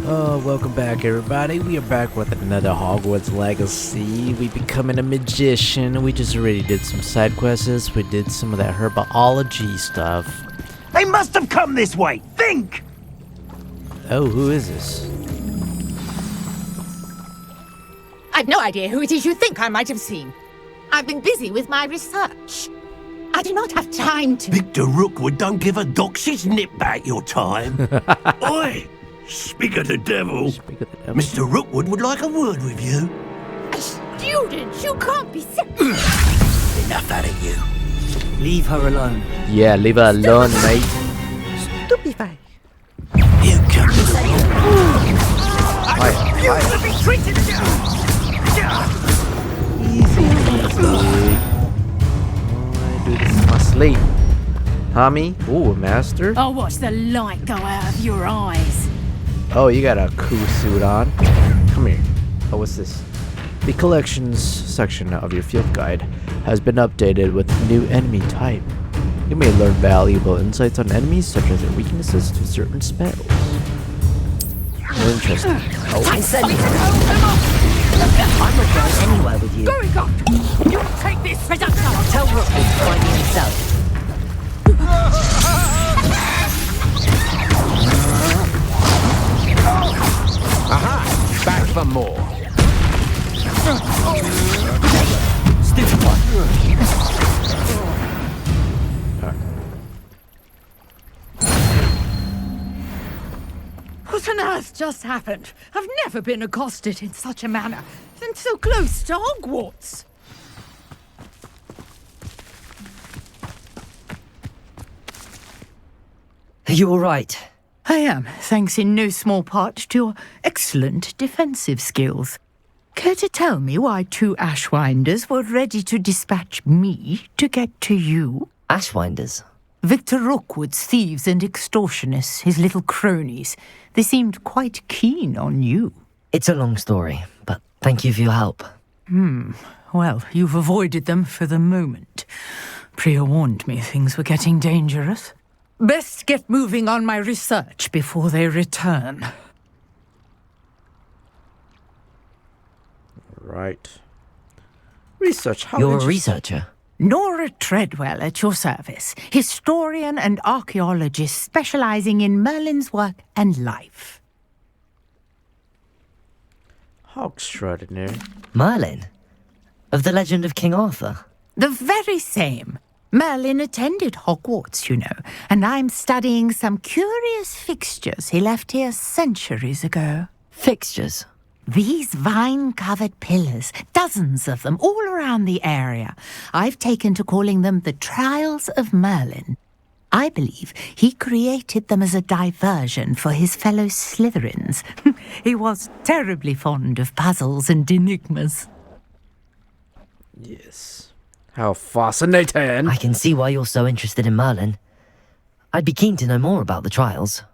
Oh, welcome back, everybody. We are back with another Hogwarts Legacy. We becoming a magician. We just already did some side quests. We did some of that herbology stuff. They must have come this way. Think! Oh, who is this? I've no idea who it is you think I might have seen. I've been busy with my research. I do not have time to... Victor Rookwood don't give a doxy's nip back your time. Oi! Speak of the devil. Speak of the devil. Mr. Rookwood would like a word with you. A student? You can't be sick. Enough out of you. Leave her alone. Yeah, leave her alone, mate. Stupefy. You come. Hi. To be treated. I do this in my sleep. Tommy? Ooh, a master? I'll watch the light go out of your eyes. Oh, you got a cool suit on. Come here. Oh, what's this? The collections section of your field guide has been updated with new enemy type. You may learn valuable insights on enemies, such as their weaknesses to certain spells. Interesting. Oh. I said I'm not going anywhere with you. Very good. You take this reduction. Tell Rookwood to find me himself. Aha! Back for more. Stiff one. What on earth just happened? I've never been accosted in such a manner, and so close to Hogwarts. Are you all right? I am, thanks in no small part to your excellent defensive skills. Care to tell me why two Ashwinders were ready to dispatch me to get to you? Ashwinders? Victor Rookwood's thieves and extortionists, his little cronies. They seemed quite keen on you. It's a long story, but thank you for your help. Well, you've avoided them for the moment. Priya warned me things were getting dangerous. Best get moving on my research before they return. Right. Research. How You're a interesting. researcher? Nora Treadwell at your service, historian and archaeologist specializing in Merlin's work and life. How extraordinary. Merlin? Of the legend of King Arthur? The very same. Merlin attended Hogwarts, you know, and I'm studying some curious fixtures he left here centuries ago. Fixtures? These vine-covered pillars, dozens of them, all around the area. I've taken to calling them the Trials of Merlin. I believe he created them as a diversion for his fellow Slytherins. He was terribly fond of puzzles and enigmas. Yes. How fascinating. I can see why you're so interested in Merlin. I'd be keen to know more about the trials.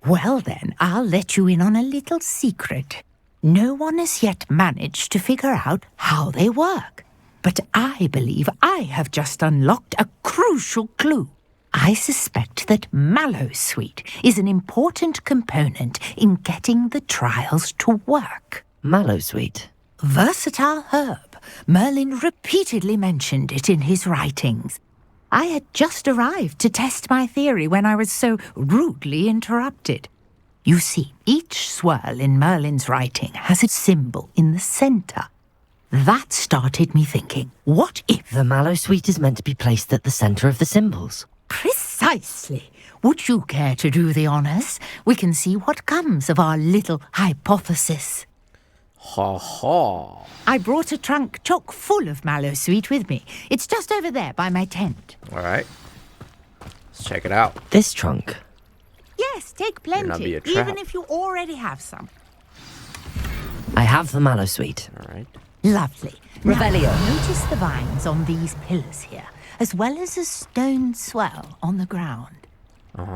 Well then, I'll let you in on a little secret. No one has yet managed to figure out how they work. But I believe I have just unlocked a crucial clue. I suspect that Mallowsweet is an important component in getting the trials to work. Mallowsweet? Versatile herb. Merlin repeatedly mentioned it in his writings. I had just arrived to test my theory when I was so rudely interrupted. You see, each swirl in Merlin's writing has a symbol in the centre. That started me thinking, what if... The Mallowsweet is meant to be placed at the centre of the symbols. Precisely. Would you care to do the honours? We can see what comes of our little hypothesis. Ha ha. I brought a trunk chock full of Mallowsweet with me. It's just over there by my tent. All right. Let's check it out. This trunk? Yes, take not be plenty, a trap. even if you already have some. I have the Mallowsweet. All right. Lovely. Revelio. Now, notice the vines on these pillars here, as well as a stone swell on the ground.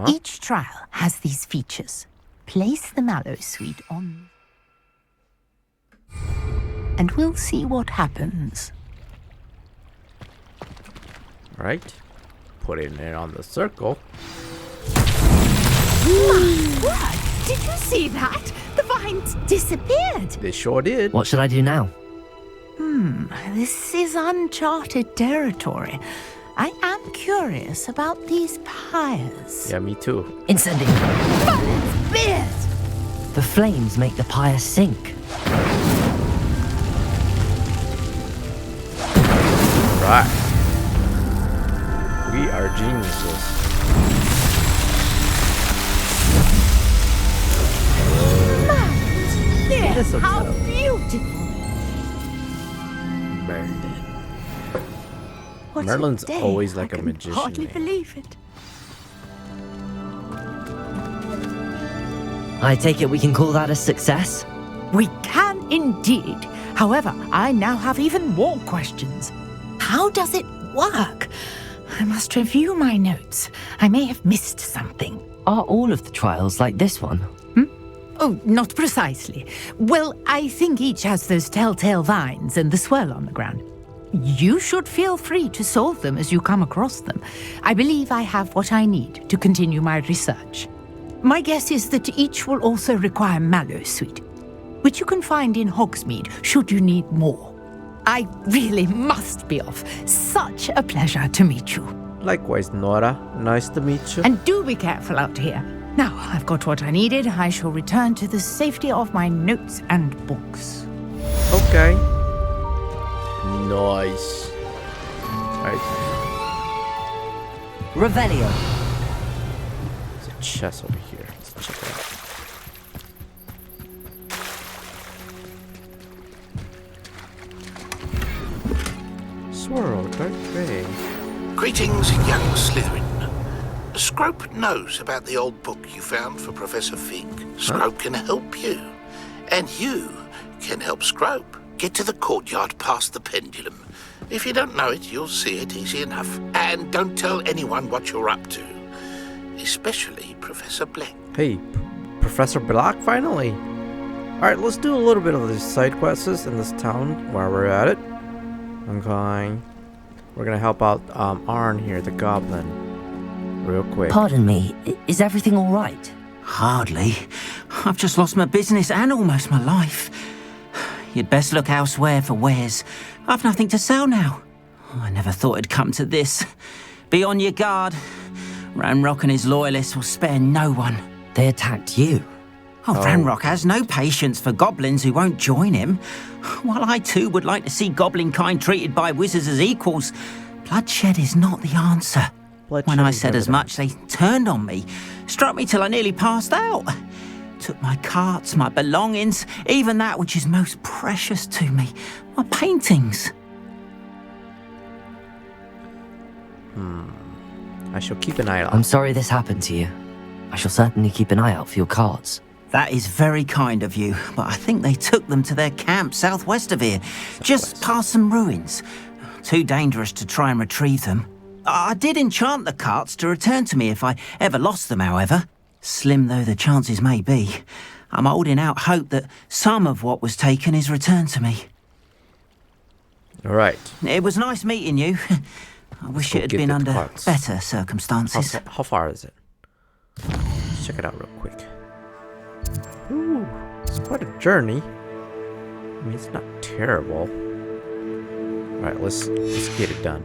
Each trial has these features. Place the Mallowsweet on... and we'll see what happens. All right. Putting it on the circle. My word! Did you see that? The vines disappeared. They sure did. What should I do now? This is uncharted territory. I am curious about these pyres. Yeah, me too. Incendio. Beard! The flames make the pyre sink. Right. We are geniuses. Yes, so how tough. beautiful! Merlin. What Merlin's a day. always like I a can magician hardly name. believe it. I take it we can call that a success? We can indeed. However, I now have even more questions. How does it work? I must review my notes. I may have missed something. Are all of the trials like this one? Oh, not precisely. Well, I think each has those telltale vines and the swirl on the ground. You should feel free to solve them as you come across them. I believe I have what I need to continue my research. My guess is that each will also require mallow sweet, which you can find in Hogsmeade should you need more. I really must be off. Such a pleasure to meet you. Likewise, Nora. Nice to meet you. And do be careful out here. Now, I've got what I needed. I shall return to the safety of my notes and books. Okay. Nice. Alright, Revelio. there's a chest over here. Let's check it out. Swirl, dark gray. Greetings, young Slytherin. Scrope knows about the old book you found for Professor Fig. Scrope can help you. And you can help Scrope. Get to the courtyard past the pendulum. If you don't know it, you'll see it easy enough. And don't tell anyone what you're up to. Especially Professor Black. Hey, Professor Black, finally. Alright, let's do a little bit of these side quests in this town while we're at it. Okay. We're gonna help out Arn here, the goblin. Real quick. Pardon me, is everything all right? Hardly. I've just lost my business and almost my life. You'd best look elsewhere for wares. I've nothing to sell now. I never thought it'd come to this. Be on your guard. Ranrock and his loyalists will spare no one. They attacked you. Oh, Ranrock has no patience for goblins who won't join him. While I too would like to see goblin kind treated by wizards as equals, bloodshed is not the answer. When I said as much, they turned on me, struck me till I nearly passed out. Took my carts, my belongings, even that which is most precious to me, my paintings. I shall keep an eye out. I'm sorry this happened to you. I shall certainly keep an eye out for your cards. That is very kind of you, but I think they took them to their camp southwest of here, just past some ruins. Too dangerous to try and retrieve them. I did enchant the carts to return to me if I ever lost them, however. Slim though the chances may be, I'm holding out hope that some of what was taken is returned to me. Alright. It was nice meeting you. I wish go it had get been the under carts. better circumstances. How far is it? Let's check it out real quick. Ooh, it's quite a journey. I mean, it's not terrible. Alright, let's get it done.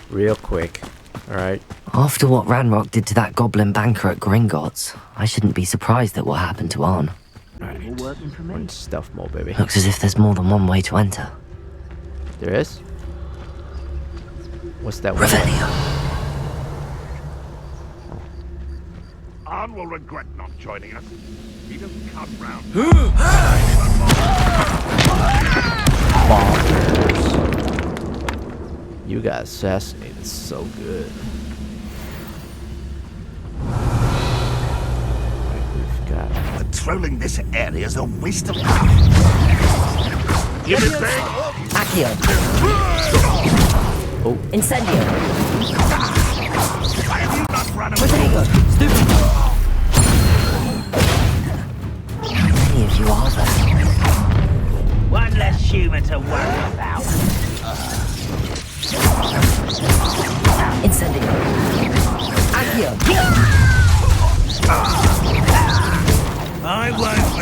Real quick. Alright. After what Ranrock did to that goblin banker at Gringotts, I shouldn't be surprised at what happened to Arn. Alright. We're in stealth mode, baby. Looks as if there's more than one way to enter. There is? What's that one? Revelio. Arn will regret not joining us. He doesn't come round. Bonkers. You got assassinated so good. We've got Patrolling this area is a waste of time. Give it back! Accio. Oh. Incendio. Why have you not run away? Rodrigo. Stupid. How many of you are there? One less human to worry about. Incendio. Accio. I won't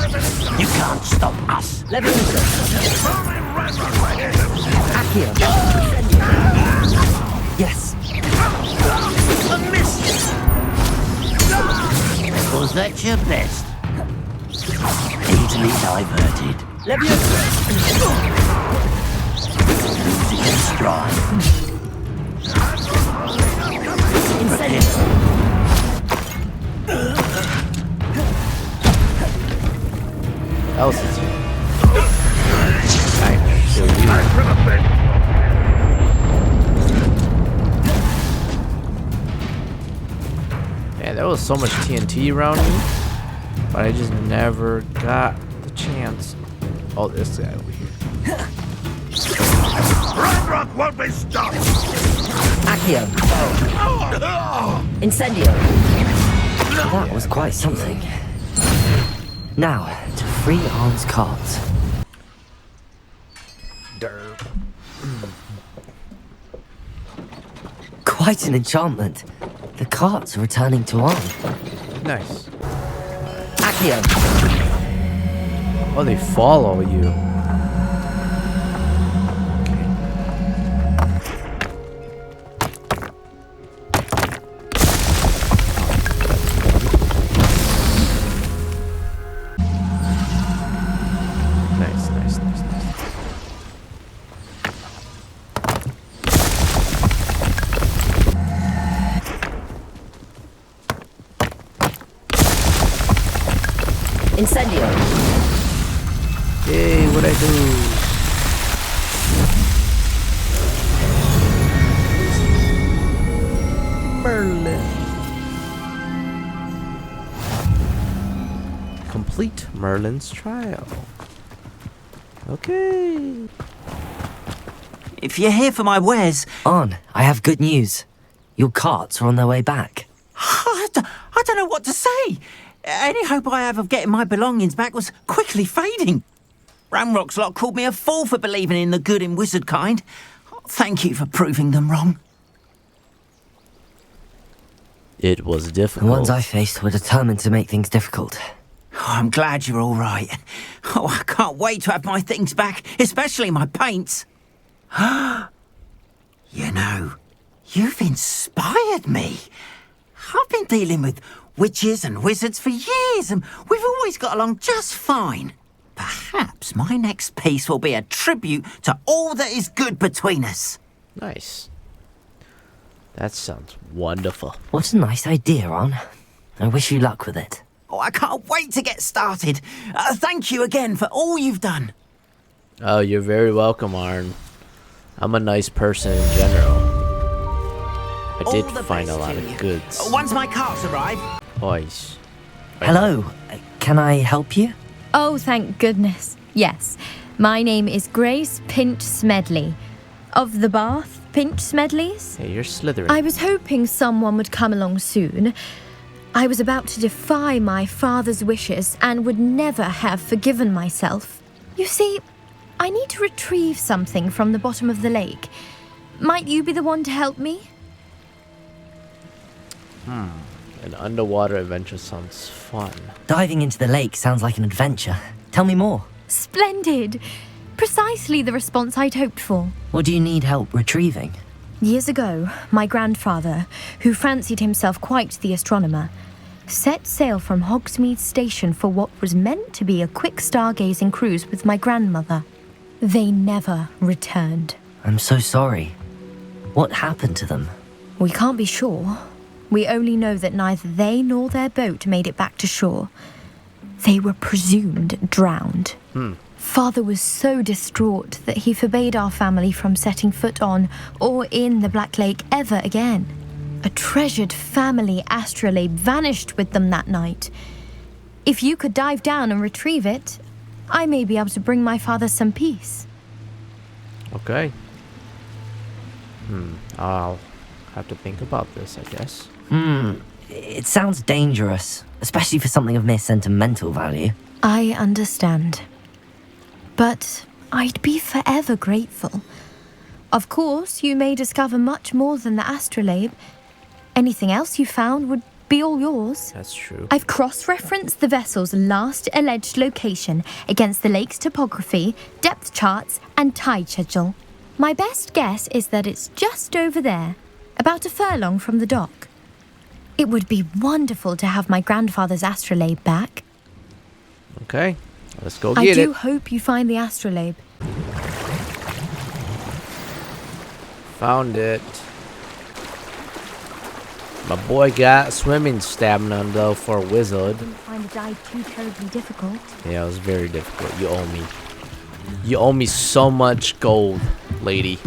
You can't stop us. Accio. Yes. A miss. Was that your best? Easily diverted. Losing in stride. Else is here. Yeah, there was so much TNT around me, but I just never got the chance. Oh, this guy over here. Rock won't be stopped. Accio. Incendio. That was quite something. Now, to free Arn's cards. Derp. Quite an enchantment. The carts are returning to Arn. Nice. Accio. Oh, they follow you. Nice, nice, nice, nice. Incendio. Yay, what'd I do? Merlin. Complete Merlin's trial. Okay. If you're here for my wares, Arn, I have good news. Your carts are on their way back. I don't know what to say. Any hope I have of getting my belongings back was quickly fading. Ramrock's lot called me a fool for believing in the good in wizard kind. Thank you for proving them wrong. It was The difficult. ones I faced were determined to make things difficult. Oh, I'm glad you're all right. Oh, I can't wait to have my things back, especially my paints. You know, you've inspired me. I've been dealing with witches and wizards for years, and we've always got along just fine. Perhaps my next piece will be a tribute to all that is good between us. Nice. That sounds wonderful. What a nice idea, Arn. I wish you luck with it. Oh, I can't wait to get started. Thank you again for all you've done. Oh, you're very welcome, Arn. I'm a nice person in general. I did All the find a best lot to of you. goods. Once my carts arrive, Boys. Hello. Can I help you? Oh, thank goodness. Yes. My name is Grace Pinch Smedley. Of the Bath Pinch Smedleys. Hey, you're Slytherin. I was hoping someone would come along soon. I was about to defy my father's wishes and would never have forgiven myself. You see, I need to retrieve something from the bottom of the lake. Might you be the one to help me? An underwater adventure sounds fun. Diving into the lake sounds like an adventure. Tell me more. Splendid! Precisely the response I'd hoped for. What do you need help retrieving? Years ago, my grandfather, who fancied himself quite the astronomer, set sail from Hogsmeade Station for what was meant to be a quick stargazing cruise with my grandmother. They never returned. I'm so sorry. What happened to them? We can't be sure. We only know that neither they nor their boat made it back to shore. They were presumed drowned. Father was so distraught that he forbade our family from setting foot on or in the Black Lake ever again. A treasured family astrolabe vanished with them that night. If you could dive down and retrieve it, I may be able to bring my father some peace. Okay. I'll have to think about this, I guess. It sounds dangerous, especially for something of mere sentimental value. I understand. But I'd be forever grateful. Of course, you may discover much more than the astrolabe. Anything else you found would be all yours. That's true. I've cross-referenced the vessel's last alleged location against the lake's topography, depth charts, and tide schedule. My best guess is that it's just over there, about a furlong from the dock. It would be wonderful to have my grandfather's astrolabe back. Okay, let's go get it. I do hope you find the astrolabe. Found it. My boy got swimming stamina though for a wizard. Didn't find the dive too terribly difficult. Yeah, it was very difficult. You owe me. You owe me so much gold, lady.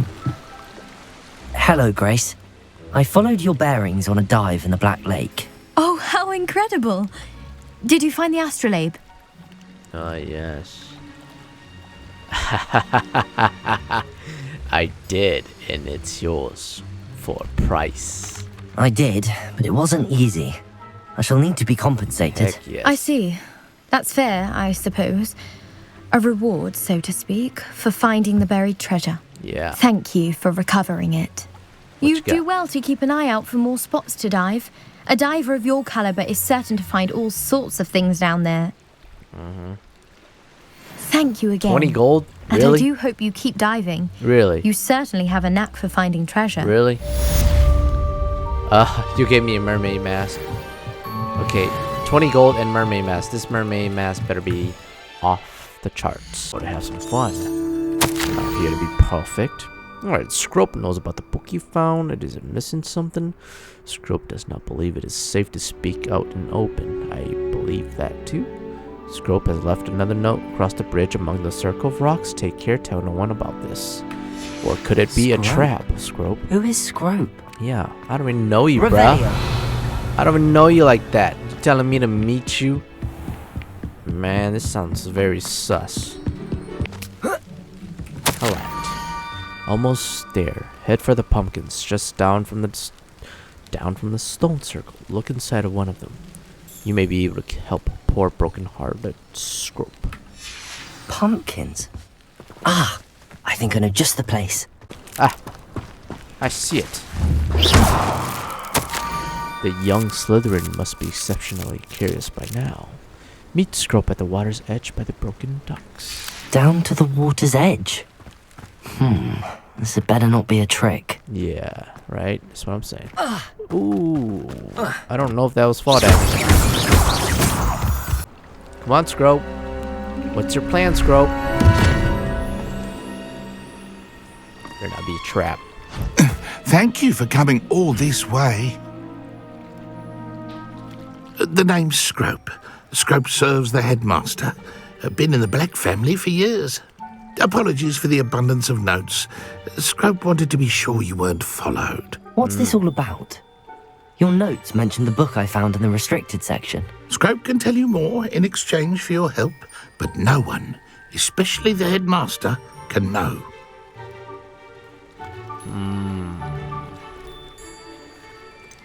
Hello, Grace. I followed your bearings on a dive in the Black Lake. Oh, how incredible! Did you find the astrolabe? Yes. I did, and it's yours for a price. I did, but it wasn't easy. I shall need to be compensated. Heck yes. I see. That's fair, I suppose. A reward, so to speak, for finding the buried treasure. Yeah. Thank you for recovering it. What You you got? do well to keep an eye out for more spots to dive. A diver of your caliber is certain to find all sorts of things down there. Thank you again. 20 gold? And I Really? do hope you keep diving. Really? You certainly have a knack for finding treasure. Really? You gave me a mermaid mask. Okay, 20 gold and mermaid mask. This mermaid mask better be off the charts. Gotta have some fun. Not here to be perfect. Alright, Scrope knows about the book you found. It isn't missing something. Scrope does not believe it is safe to speak out in open. I believe that too. Scrope has left another note across the bridge among the circle of rocks. Take care, tell no one about this. Or could it be a Scrope? trap, Scrope? Who is Scrope? Yeah, I don't even know you, Revelio. bruh. I don't even know you like that. You telling me to meet you? Man, this sounds very sus. Collect. Almost there. Head for the pumpkins, just down from the stone circle. Look inside of one of them. You may be able to help a poor broken-hearted Scrope. Pumpkins. Ah, I think I know just the place. Ah, I see it. The young Slytherin must be exceptionally curious by now. Meet Scrope at the water's edge by the broken ducks. Down to the water's edge. This had better not be a trick. Yeah, right? That's what I'm saying. Ooh. I don't know if that was fall damage. Come on, Scrope. What's your plan, Scrope? Better not be a trap. Thank you for coming all this way. The name's Scrope. Scrope serves the headmaster. Been in the Black family for years. Apologies for the abundance of notes. Scrope wanted to be sure you weren't followed. What's this all about? Your notes mentioned the book I found in the restricted section. Scrope can tell you more in exchange for your help, but no one, especially the headmaster, can know.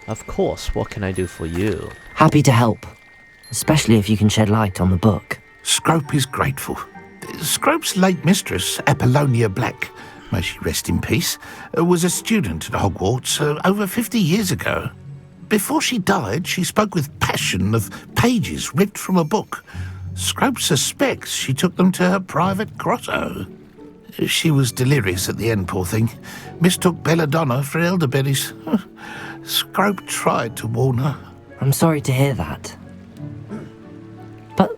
Of course, what can I do for you? Happy to help, especially if you can shed light on the book. Scrope is grateful. Scrope's late mistress, Apollonia Black, may she rest in peace, was a student at Hogwarts over 50 years ago. Before she died, she spoke with passion of pages ripped from a book. Scrope suspects she took them to her private grotto. She was delirious at the end, poor thing. Mistook belladonna for elderberries. Scrope tried to warn her. I'm sorry to hear that. But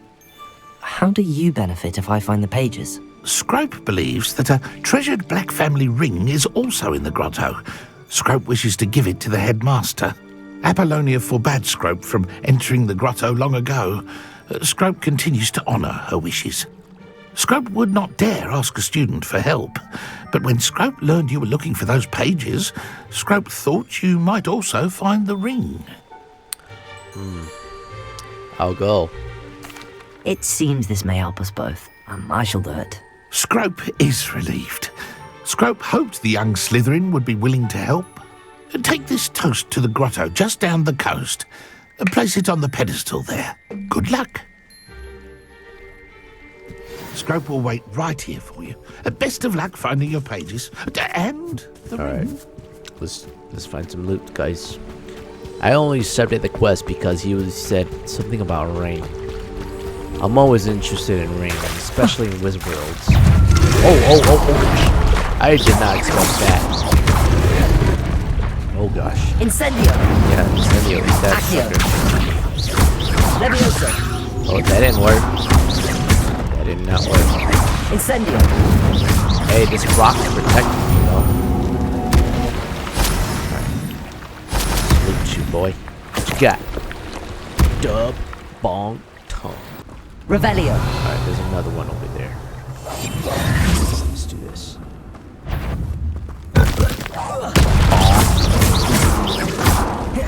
how do you benefit if I find the pages? Scrope believes that a treasured Black family ring is also in the grotto. Scrope wishes to give it to the headmaster. Apollonia forbade Scrope from entering the grotto long ago. Scrope continues to honour her wishes. Scrope would not dare ask a student for help, but when Scrope learned you were looking for those pages, Scrope thought you might also find the ring. I'll go. It seems this may help us both. I shall do it. Scrope is relieved. Scrope hoped the young Slytherin would be willing to help. Take this toast to the grotto just down the coast and place it on the pedestal there. Good luck. Scrope will wait right here for you. Best of luck finding your pages. And the ring. Alright. Let's find some loot, guys. I only accepted the quest because he said something about rain. I'm always interested in rain, especially in wizard worlds. Oh. I did not expect that. Oh gosh. Incendio. Yeah, Incendio. That sucker. Leviosa. Oh, that didn't work. That did not work. Incendio. Hey, this rock's protecting me, though. Alright. Salute you, boy. What you got? Dub, bong, tongue. Revelio. Alright, there's another one over there. Let's do this.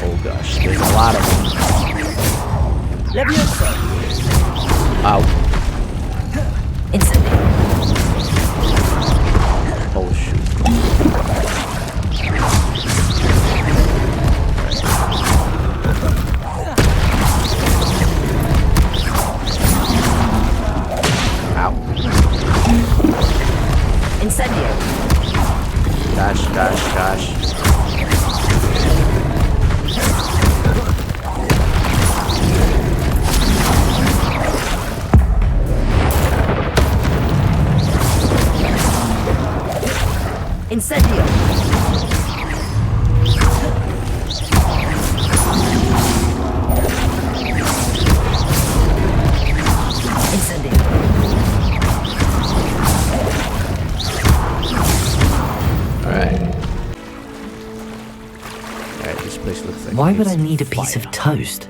Oh gosh, there's a lot of them. Leviosa. Ow. Incendio. Oh shoot. Ow. Incendio. Gosh. Incendio. Incendio. Alright, this place looks like Why it would I needs need a piece fire. of toast?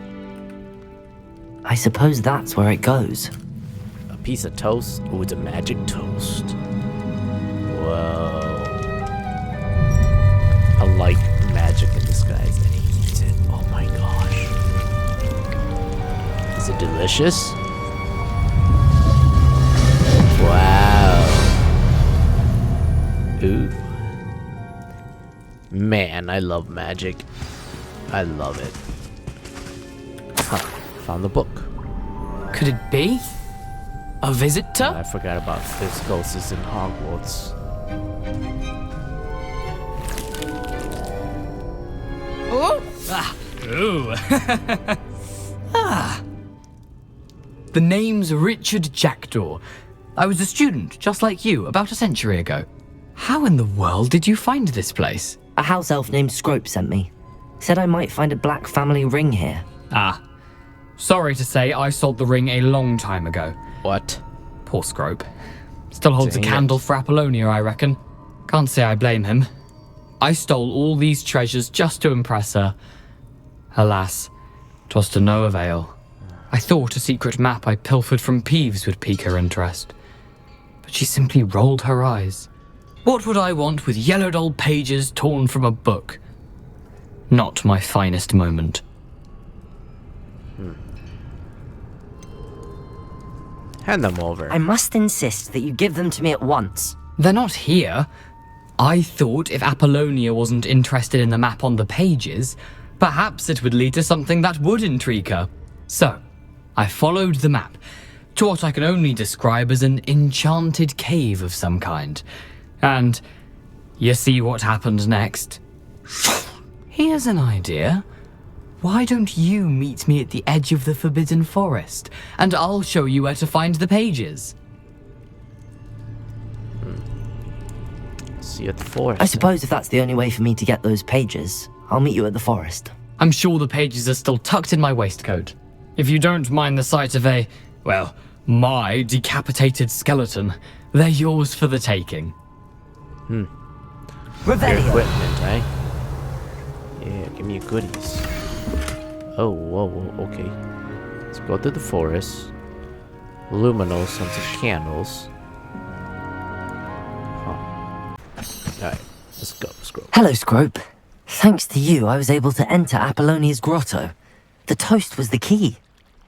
I suppose that's where it goes. A piece of toast? Oh, it's a magic toast. Whoa. I like magic in disguise, and he eats it. Oh my gosh. Is it delicious? Wow. Ooh. Man, I love magic. I love it. Huh. Found the book. Could it be? A visitor? I forgot about this ghost is in Hogwarts. Oh! The name's Richard Jackdaw. I was a student, just like you, about a century ago. How in the world did you find this place? A house elf named Scrope sent me. Said I might find a black family ring here. Ah. Sorry to say, I sold the ring a long time ago. What? Poor Scrope. Still holds Dang a candle for Apollonia, I reckon. Can't say I blame him. I stole all these treasures just to impress her. Alas, 'twas to no avail. I thought a secret map I pilfered from Peeves would pique her interest. But she simply rolled her eyes. What would I want with yellowed old pages torn from a book? Not my finest moment. Hand them over. I must insist that you give them to me at once. They're not here. I thought if Apollonia wasn't interested in the map on the pages, perhaps it would lead to something that would intrigue her. So, I followed the map to what I can only describe as an enchanted cave of some kind. And you see what happened next? Here's an idea. Why don't you meet me at the edge of the Forbidden Forest, and I'll show you where to find the pages? See you at the forest. I suppose if that's the only way for me to get those pages, I'll meet you at the forest. I'm sure the pages are still tucked in my waistcoat. If you don't mind the sight of my decapitated skeleton, they're yours for the taking. Your Revelio. equipment, eh? Yeah, give me your goodies. Oh, whoa, okay. Let's go through the forest. Luminous and some candles. Alright, let's go, scroll. Hello, Scrope. Thanks to you, I was able to enter Apollonia's grotto. The toast was the key.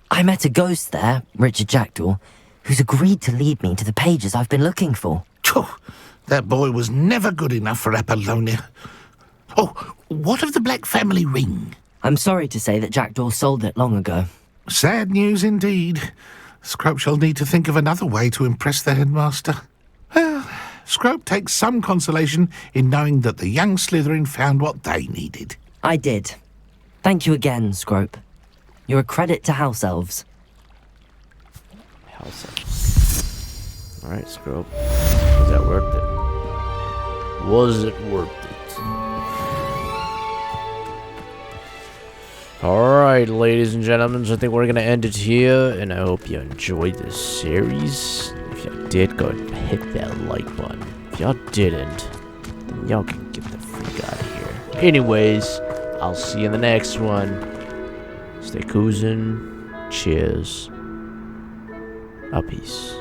I met a ghost there, Richard Jackdaw, who's agreed to lead me to the pages I've been looking for. Phew, that boy was never good enough for Apollonia. Oh, what of the Black family ring? I'm sorry to say that Jackdaw sold it long ago. Sad news indeed. Scrope shall need to think of another way to impress the headmaster. Well, Scrope takes some consolation in knowing that the young Slytherin found what they needed. I did. Thank you again, Scrope. You're a credit to house elves. House elves. Alright, Scrope. Was that worth it? Was it worth it? Alright, ladies and gentlemen, so I think we're gonna end it here, and I hope you enjoyed this series. If y'all did, go ahead and hit that like button. If y'all didn't, then y'all can get the freak out of here. Anyways, I'll see you in the next one. Stay coozin'. Cheers. A peace.